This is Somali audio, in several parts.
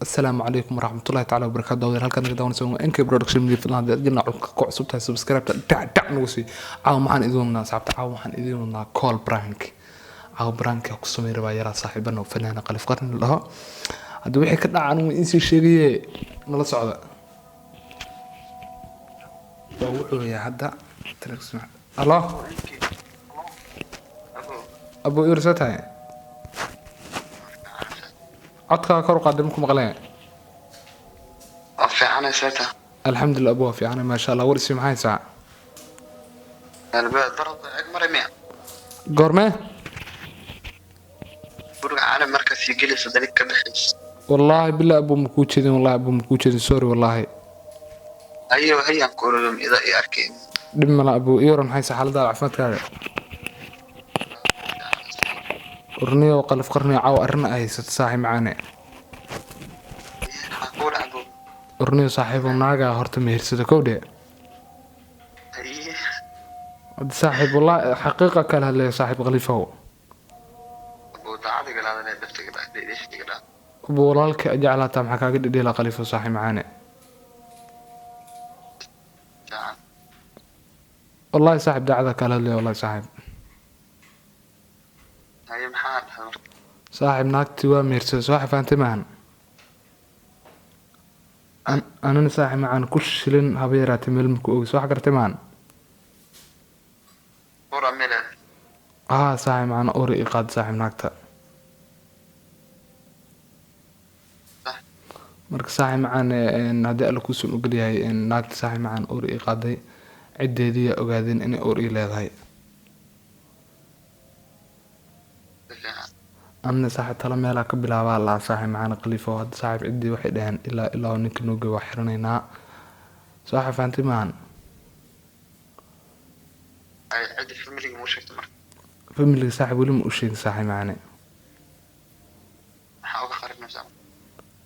السلام عليكم ورحمة الله تعالى وبركاته داود halkan naga daawanayso NK Production Media filan hadii adina ku cusubtahay subscribe tac nagu sii caaw maxaan idin wadnaa saabta caaw waxaan idin wadnaa call prank caaw prank ku sameeyay baa yara saaxiibana oo fanaana qalif qarni lahaa hadii wixii ka dhacay anigu in si sheegay nala socda wuxuu yahay hadda television الله أبو يرسلتها عطك كرو قدمكم غلين في عنا ساعتها الحمد لله أبوها في عنا ما شاء الله ورسي معاي ساعة البلد برضه أجمل مية قرمة برجع على مركز يجلس ذلك كبخس والله بالله أبو مكوتشي والله أبو مكوتشي سوري والله أيوه هي نقول لهم إذا أركين دم أبو يورن هاي سحال دار عفمت كذا ورني وقلف قرني عاو أرنا أي ست ساعي معانا أقول أبو ورني صاحب الناقة هرت مهر سدكودي أيه صاحب والله حقيقة كان هاللي صاحب غليفه هو أبو تعالى قال هذا نبتك بعد ليش تقول أبو والله لك أجعلها تام حكا قد دي لا غليفه صاحي معانا والله صاحب دعذا كان هاللي والله صاحب هاي محال صاحب ناقتي وميرسل صاحب أنت معن أنا صاحب معن كل شلن هبيرات ملمك أو صاحب قرت معن ورا ميلاد صاحب معن أوري إيقاد صاحب ناقته marka saaxi macaan in hadii alla ku soo ogol yahay in naagta saaxi macaan uur ii qaaday cideedii ogaadeen in uur ii leedahay amna saaxi tala meel ka bilaabaa la saaxi macaan qaliifo had saaxib cidii waxay dhahan ilaa ninka nooga wax xiranaynaa saaxi faanti maan ay cidi family mu sheegtay marka family saaxib wali ma u sheegay saaxi macaan waxa uga qaribnaa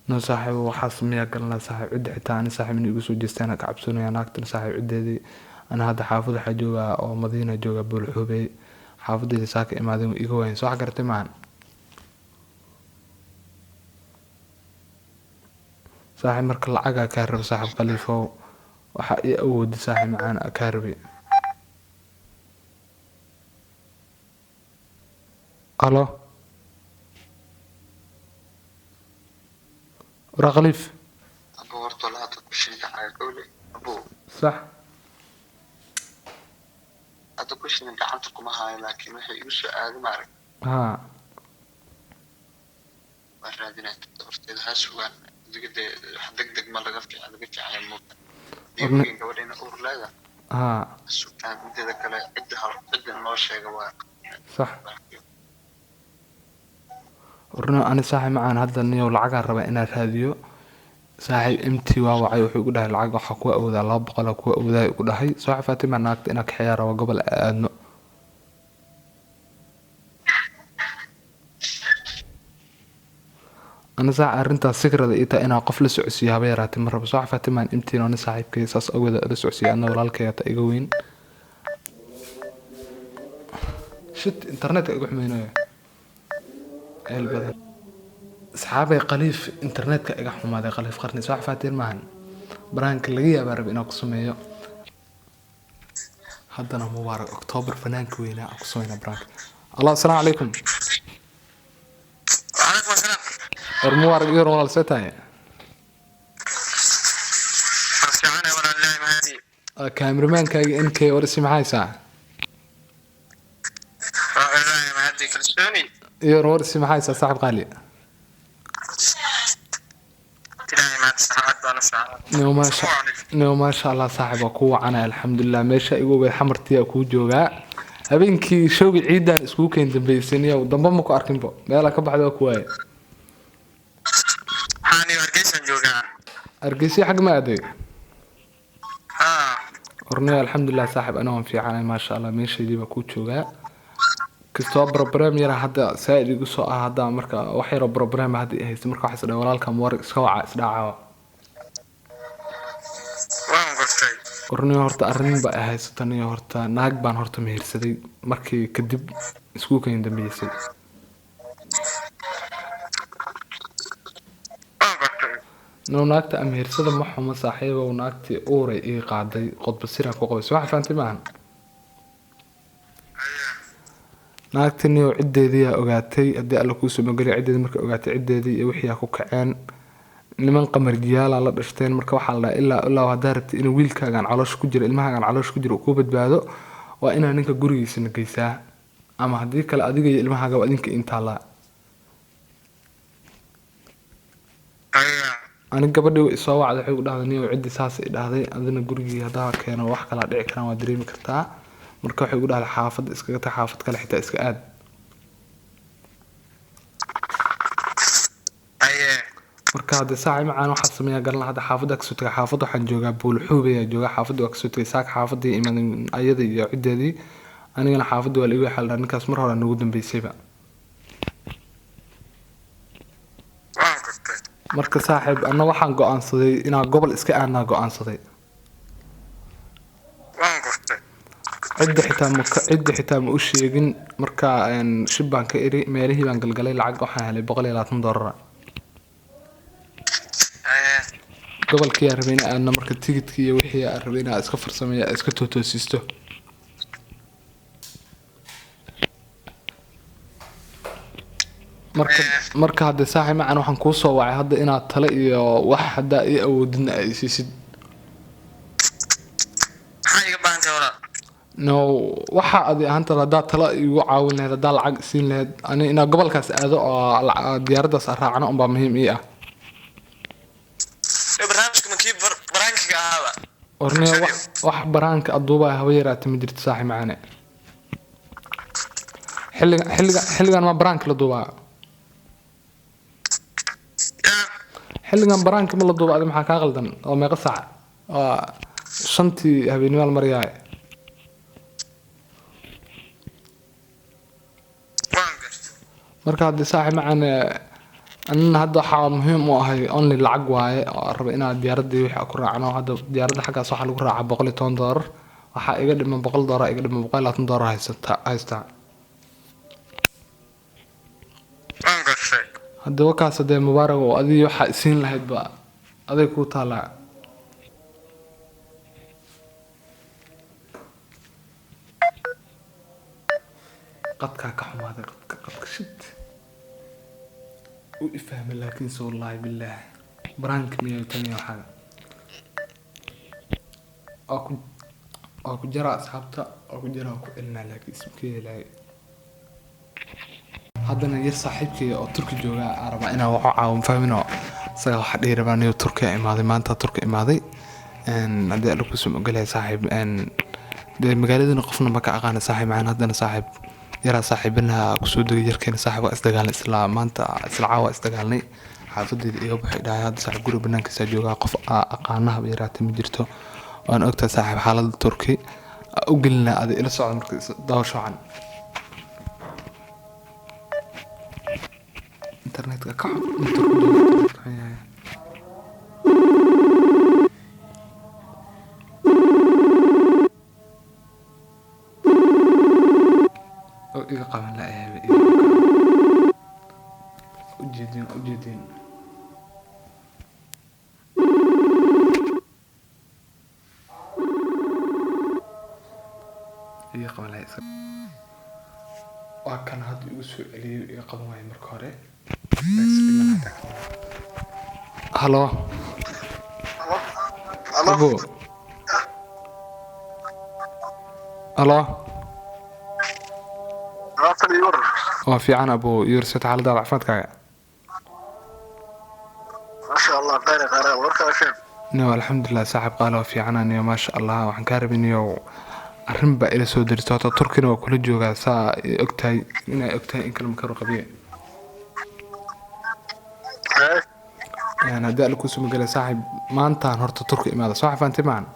no saaxib waxa sameeyaa galna saaxib cid xitaa aan saaxib in igu soo jeestaan ka cabsanayaa naagtan saaxib cideedii ana hadda xaafad waxa jooga oo Madiina jooga Buulxubey xaafadeeda saaka imaadeen iga weyn soo xagartay maan saaxib marka lacaga ka rabo saaxib qaliifo waxa ay awood saaxib macaan ka rabi qalo رغليف أبو ورطة لا تكشين على قولي أبو صح أتكشين إنك عنتكم هاي لكن وحي يوسف آدم معرك ها ورادنا تورتي لها سوان دق ما لقفتي على قفتي على الموت يمكن قولينا أور لا ها السلطان انت ذاك لا عدها ما شيء قواك صح ورنا أنا صاحي معان هذا النية والعقار ربع إن هذيو صاحي امتي وعي وحي يقول العقار حقوق أو ذا لاب قلا قوة أو ذا يقول هاي صاحي فاتمة ناقت إنك حيارة وقبل أنه أنا صاحي أرنت السكرة ذي إتا إنا قفل سعسية بيرات مرة صاحي فاتمة امتي وأنا صاحي كيساس أو ذا سعسية أنا ولا الكيات إيجوين شت إنترنت أقول منه البدن أصحابي قليف إنترنت كأجا حمادة قليف قرني صح فاتير معن برانك اللي جاب ربنا قسميه هذا مبارك أكتوبر فنان كوينا أقسمينا برانك الله السلام عليكم وعليكم السلام المبارك يور والله ستاي فرسعنا ولا الله مهدي كاميرمان كاي إن كي ورسي معاي ساعة الله مهدي كريستوني يور ورسي معاي ساعة صاحب غالي نو ما شاء الله صاحب أكو أنا الحمد لله ماشى يقول حمرتي أكو جوجا أبينكي شوقي عيدا اسكو كين دبيسنيا ودنبا مكو أركن بو ميلا كبحد أكواي هاني أرجيسن جوجا أرجيسي حق ما أدري ها ورني الحمد لله صاحب أنا وفي عنا ما شاء الله ماشى دي بكو جوجا كستو بروجرام يرى هذا سائل يقصو هذا مركا وحير بروجرام هذا هيست مركا حسد ولالك مورك سوعة سداعة ورني هرتا أرنين بقى هيستني هرتا ناق بان هرتا مهرسدي مركي كدب اسكو كاين دمبيسي noo naagta amiirsada ma xumo saaxiibow naagtii uuray ii qaaday qodba siraa ku qabayso waxa fahamtay maahan naagtii niyow ciddeediyaa ogaatay haddii alla kuu soo mageliya ciddeedii markay ogaatay ciddeedii iyo wixii ku kaceen niman qamarjiyaala la dhashteen marka waxaa la dhahaa ilaa haddaa rabtid inuu wiilkaagaan caloosha ku jiro ilmahaagaan caloosha ku jiro uu kuu badbaado waa inaa ninka gurigiisana geysaa ama haddii kale adiga iyo ilmahaaga waa idinka intaallaa aniga gabadhii way soo wacday waxay ku dhahday niyow ciddi saas ay dhahday adina gurigii haddaa keeno wax kalaa dhici karaan waa dareemi kartaa marka waxay ku dhahday xaafadda iskaga tag xaafad kale xitaa iska aad marka hadda saaci macaan waxaa sameeyaa garan hadda xaafadda kasoo tagay xaafadda waxaan joogaa buulxuub ayaa joogaa xaafadda waa kasoo tagay saaka xaafadii imaaday ayada iyo ciddeedii anigana xaafadda waa liigu xaldhaa ninkaas mar hore nagu dambeysayba marka saaxiib anna waxaan go-aansaday inaan gobol iska aadnaa go-aansaday cidda xitaa ma u sheegin marka shib baan ka iri meelihii baan galgalay lacag waxaan helay $120 gobolkii aan rabay in aadna marka tigidkii iyo wixii aan rabay inaan iska farsameeyo iska tootoosiisto marka hadda saaxi macaan waxaan kuu soo wacay hadda inaad tale iyo wax haddaa ii awoodidna ay siisid no waxa adi ahaanta haddaa tala igu caawin lahayd haddaa lacag siin lahayd ani inaa gobolkaas aado oo diyaaraddaas raacno unbaa muhiim ii ah orniya wax baraanka aduubaa haba yaraata ma jirto saaxi macaane xilligan ma baraanka la duubaa xilligan baraanka ma la duuba adi maxaa kaa qaldan oo meeqa saac waa 5tii habeenimo la maryaay marka hadda saaxi macaan anna hadda waxaa muhiim u ahay only lacag waaye oo raba inaad diyaaradii wixii ku raacno hadda diyaaradda xaggaas waxaa lagu raacaa $110 waxaa iga dhiman $100 iga dhiman $120 haystaa hadda wakaas hadee mubaarak oo adii waxaa isiin lahaydba aday kuu taalaa qadkaa ka xumaaday qadka shid u ifahmay laakiinse wallaahi bilaahi baraanka miyay taniya waxaaga waa ku jaraa asxaabta waa ku jaraa ku celinaa laakiin ismkeeda ilaahay haddana yar saaxiibkeyga oo turki jooga aan rabaa inaan waxu caawin fahmino isaga waxa dhihi rabaa niyo turkiya imaaday maanta turki imaaday haddii alla kusoo ogolahay saaxiib dee magaaladana qofna ma ka aqaana saaxiib macaan haddana saaxiib yaraa saaxiibanaha kusoo degay yarkeena saaxiib waa isdagaalnay isla maanta isla caawa isdagaalnay xaafadeeda iga baxay dhahay hadda saaxiib guriga banaankiisa joogaa qof aqaanahaba yaraatay ma jirto waan ogtahay saaxiib xaaladda turki u gelinaa adi ila socda marka daawasho wacan internetka ka iga qaban la eebe ujeedin iga qaban la waa kan hadda igu soo celiyay iga qaban waayo marka hore halo abo halo waa fiican abo yursat xaaladaada caafimaadkaaga maasha allah khayr warkaa sheeg niyo alxamdulilah saaxiib qaala waa fiicana niyo maasha allah waxaan kaa rabay niyo arrin baa ila soo dirto hata turkina waa kula joogaa saa ogtahay inay ogtahay in kale makaro qabiye haddii alla kusoo magalay saaxiib maantaan horta turka imaada soo xafaantay maahan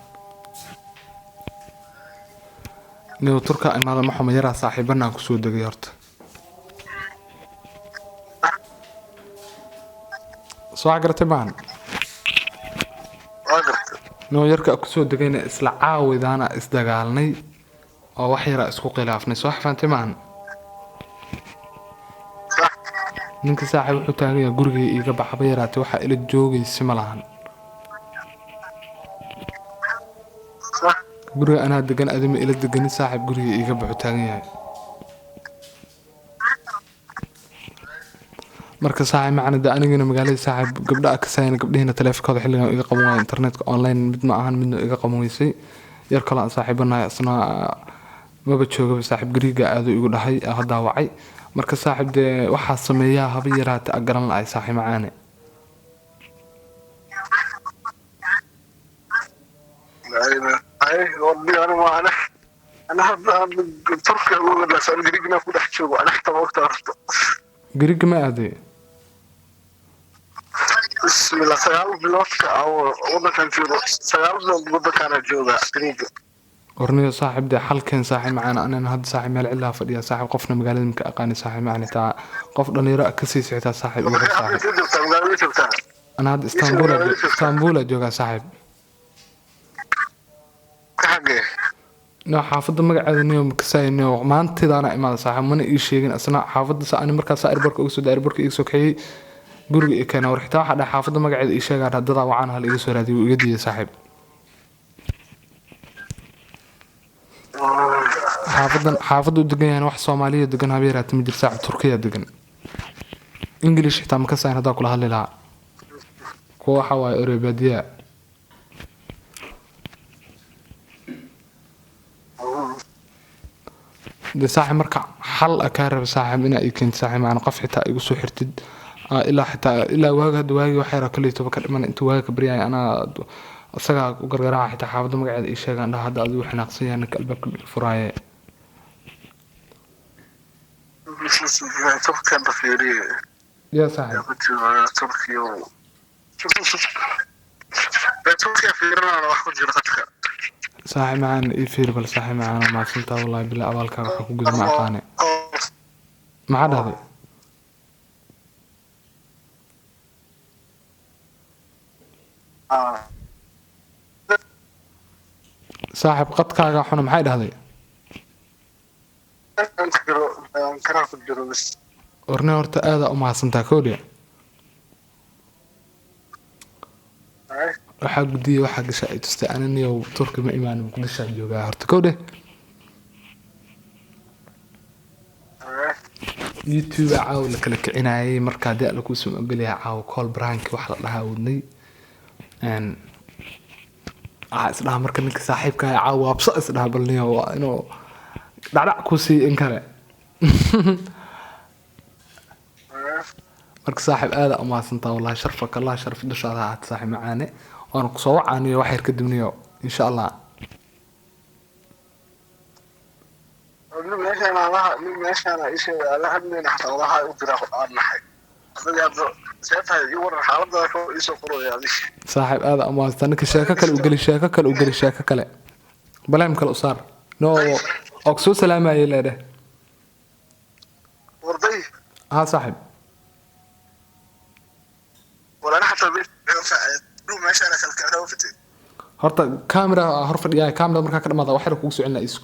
niyo turka imaada maxuma yaraa saaxiibanaan kusoo degay horta soo garatay maahan niyo yarka kusoo degayna isla caawidaana isdagaalnay oo wax yaraa isku khilaafnay soo xafaantay maahan ninka saaxiib wuxuu taagan yahay gurigay iiga baxba yaraatay waxaa ila joogaysi ma lahan صح guriga anaa degan adima ila deganin saaxiib guriga iiga baxu taagan yahay marka saaxiib macna de anigana magaalada saaxiib gabdha ka saayna gabdhihiina taleefankooda xilligan iga qaban waaya internetka online mid ma ahan midna iga qaban weysay yar kale aan saaxiibanahay asna maba joogaba saaxiib guriga aad igu dhahay hadda wacay marka saaxiib de waxaa sameeyaa haba yaraatay agaran la ay saaxiib macaane اي والله انا ما انا هذا تركيا ولا سان جريجنا كل حد شو انا حتى ما وقت عرفت guriga ma aaday بسم الله سيال بلوتك او وضع كان في سيال وضع كان جوغا جريجا warniyo saaxiib de xalkeen saaxiib macaan anana hadda saaxiib meel cilaa fadhiya saaxiib qofna magaalada ka aqaani saaxiib macaan taa qof dhalinyaro ka sii sixita saaxiib iyo saaxiib ana hadda istanbul jooga saaxiib حقي no xaafada magaceeda niyo makasayno maantidaana imaada saaxiib mana ii sheegin asna xaafada saani markaas airportka ugu soo daa airportka iga soo kaxeeyay guriga ee kana warxita waxa dhahay xaafada magaceeda ii sheegaa hadada wacaan hal iga soo raadiyo iga diiday saaxiib xaafadu degan yahay wax Soomaaliya degan habeeraad ma jir saaxiib Turkiya degan English xitaa ma ka sayn hada kula hadli lahaa kuwa waxa waay Arabiya de saaxiib marka xal ka rab saaxiib ina ay keento saaxiib macna qof xitaa igu soo xirtid ilaa waaga waagi waxa yara kale toba ka dhiman inta waaga ka bariyay ana asaga u gargaraa xitaa xaafada magaceeda ii sheegaan hadda adigu xanaaqsan yahay ninka albaabka furaaye تركيا بخيري يا صاحب تركيا تركيا في إيران أنا راح أجي لقتك صاحب معانا إيه فير بل صاحب معانا ما سنتا والله بالله أبالك راح أقول ما أقاني ما عاد هذا صاحب قد كاغا حنا محايد هذا كراف الدروس ورنا ورتا آذا أما سنتا كوديا waxaa gudiyay waxa gashay ay tustay ananiyo turki ma imaan muqdisho joogaa horta kowde YouTube caaw la kala kicinayay marka dad la ku soo ogolyahay caaw call prank wax la dhahaa wadnay isdhaha marka ninka saaxiibka ah caaw waabso isdhaha balniyo waa inuu dhacdac ku sii in kale marka saaxiib aad ama santa wallahi sharfak allah sharf dushaada aad saaxiib macaane waan ku soo wacaaniyo wax yar ka dibniyo insha Allah meeshaan ay sheegay la hadlayna xataa walaha u diraa qodaan nahay adiga aad seetahay iyo waran xaaladda oo isoo qoraya saaxiib aad ama santa ninka sheeko kale u gali sheeko kale balaam kale u saar no oo soo salaamayay leedahay warday saaxiib ولا أنا حتى لو ما شاء الله خلك أنا وفتي horta camera hor fadhiyaa camera marka ka dhamaada wax yar kugu soo celinaa isu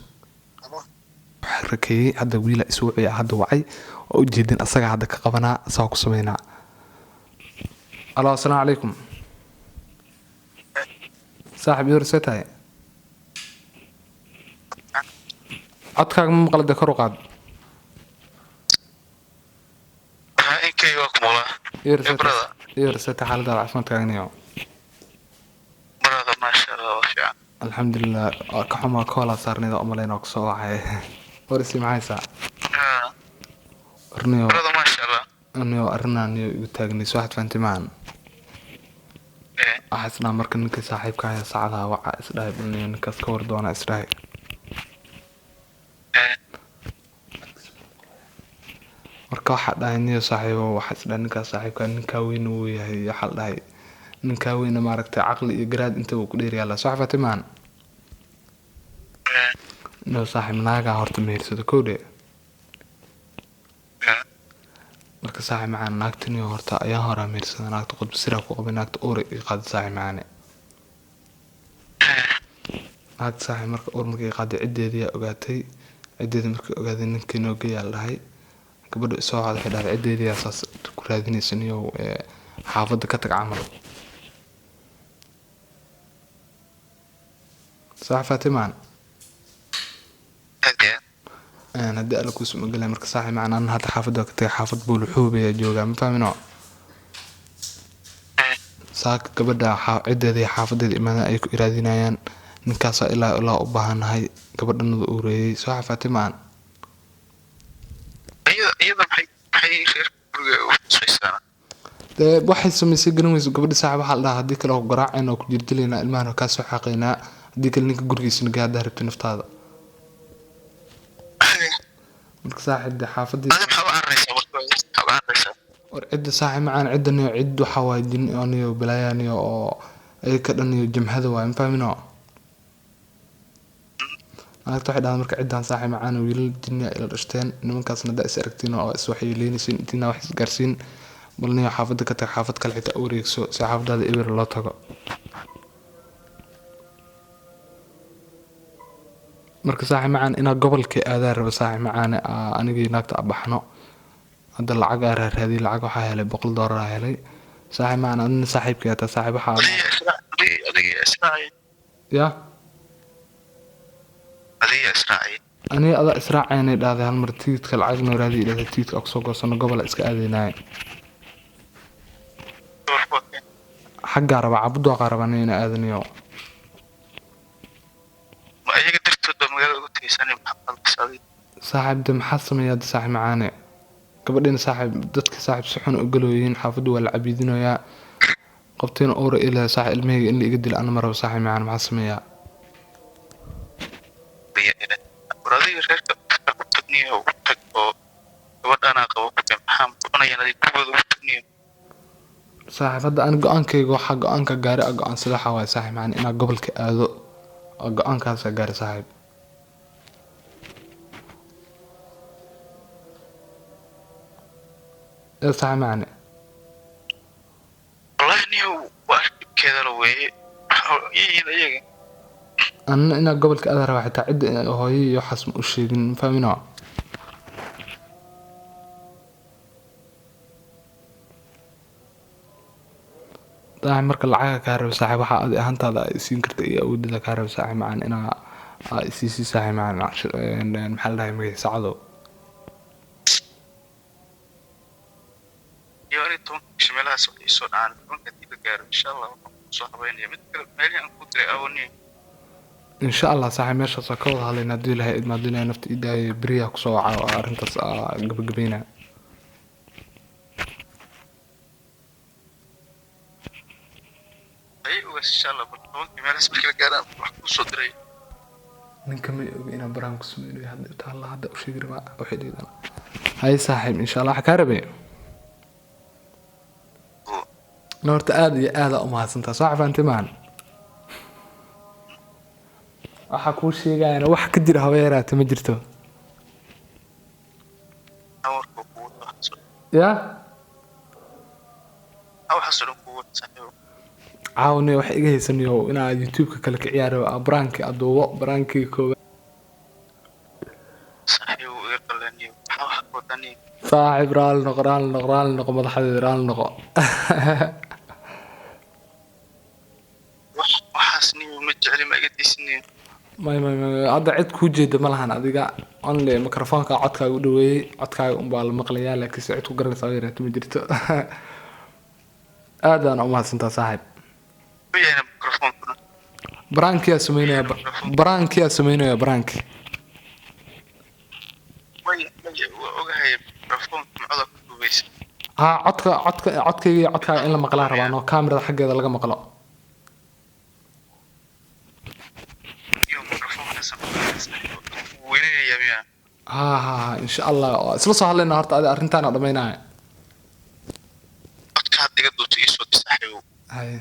xarakay hadda wiila isu wacay hadda wacay oo u jeedin asaga hadda ka qabanaa asaga ku sameynaa assalaamu calaykum saaxiib yar setay codkaaga ma maqlada kor u qaad إنكي وكملا ير setay xaaladda caafimaadkaaga niyo برادة ما شاء الله وفيع الحمد لله كحما كولا صارني ذا أملين وكسو وحي ورسي معي ساعة أرنيو برادة ما شاء الله أرنيو أرنا أنيو يتاقني سواحد فانتي معن أحسنا مركن نكي صاحب كايا ساعدها وعا إسراهي بلنيو نكا سكور دونا إسراهي marka waxa dhahay niyo saaxiibo waxa isla ninka saaxiibka ninka weyn uu yahay waxa dhahay ninka weyn ma aragtay aqli iyo garaad inta uu ku dheeriyaa la soo fatimaan no saaxiib naaga horta meersado koode marka saaxiib macaan naagtani horta ayaa hore meersada naagta qod bisira ku qabay naagta oore i qaad saaxiib macaane naagta saaxiib marka oor markay qaaday cideedii ogaatay cideedii markay ogaaday ninkii noo geeyaa dhahay gabadha isoo wacday waxay dhahday ciddeedii asaas ku raadinaysan iyo xaafadda ka tag camal صح فاتمان أنا هدي لك وسم قال مركز صاحي معنا أنها تحافظ وقت حافظ بولحوبة يا جوجا ما فاهمينه ساك قبل عدة ذي حافظ الإيمان أيك إرادينيان نكاسة إلى أباهن هاي قبل النذوري صح فاتمان أيضا حي خير سنة waxay samaysay garanweyso gabadha saaxiib waxa la dhahaa hadii kale oo garaacayna oo ku jirdilayna ilmahan ka soo xaqeynaa hadii kale ninka gurigiisa gaar daarabta naftaada marka saaxiibda xaafadii war cid saaxiib macaan cidan iyo cid waxa way din iyo bilayaan oo ay ka dhan iyo jamhada way ma fahmino أنا أعتقد أن مركز عدة صاحي معانا ويل الدنيا إلى الأشتين نمكاس نداء سأركتين أو أسوحي لينسين إنتنا واحد جارسين بلني حافظك حافظ كل حتى أوريك سو سحافظ هذا إبر الله تقى مركز صاحي معانا إنا قبل كأذار بصاحي معانا أنا جي ناقط أبحنا هذا العقار هذه العقار حالي بقول دار حالي صاحي معانا أنا صاحب كذا صاحب حالي يا أنا أضع إسراع يعني هذا هالمرتيت كالعجن ورادي إلى تيت أقصى قصنا قبل إسكا أذيناي حق عرب عبدو قربانين أذن يوم ما أيك درت دم قلت لساني محمد صديق صاحب دم حصم يا صاحب معانا قبلين صاحب دتك صاحب صحن أقولوين حافظوا والعبيدين ويا قبتين أورا إلى صاحب المي اللي يقدر أنا مرة صاحب معانا محصم يا ورادي رشة تقنية وتقو ودنا قوة محمد أنا ينادي كل تقنية صاحب هذا أنا قانكي جو حق قانك جاري أقان سلاحة واي صاحب معنا أنا قبل كأذو قانك هذا جاري صاحب إيه صاحب معنا والله إني وأشوف كذا لو إيه أنا قبل كأذا راح تعد هاي يحسم الشيء فاهمينه طبعا مركز العاقة كهرب صاحب waxa ahaanta ay siin karta iyo awoodda كهرب صاحب macaan ina si saaxib macaan maxal dhahay magay saacado يوري تون شمالها سوي سودان كنت تيجي إن شاء الله صاحبين يمكن مالي أن كتر أوني إن شاء الله صاحب ماشي سكوت على نادي لها إدمان دينا نفط إيداي بريا كسوعة وأرنتس قبينا أيوة إن شاء الله بنقول كمان اسمك الجيران وحكوا صدري نكمل إنا برامج سميري هذا تعالى هذا وشي قريبا وحيد أنا هاي صاحب إن شاء الله حكاربي نورت آدي أمها سنتا صاحب أنت معنا waxa ku sheegayna wax ka jira haweeraata ma jirto ya aw xasan ku saxiyo caawne wax iga heysanayo inaa youtube-ka kale ka ciyaaro branki aduubo branki kooba saxiyo iga qalani waxa wadani saaxib raal noqo madaxda raal noqo waxaasni ma jecli ma iga disneen ما هذا عد كوجد ملهن أديك أنا الميكروفون كعدك ودوي عدك بالمقلية لكن سعيد وقرن صغيرة تمجرته هذا أنا ما سنت صاحب وين الميكروفون برانك يا سمينة برانك يا سمينة يا برانك وين وجهي الميكروفون معضك دويس ها عدك إلا مقلاه ربعنا كاميرا حق هذا لقى مقلاه ها إن شاء الله سلسة هلا النهاردة هذا أرنتانا ضميناه أتكاد تقدر تيسو تسحيو هاي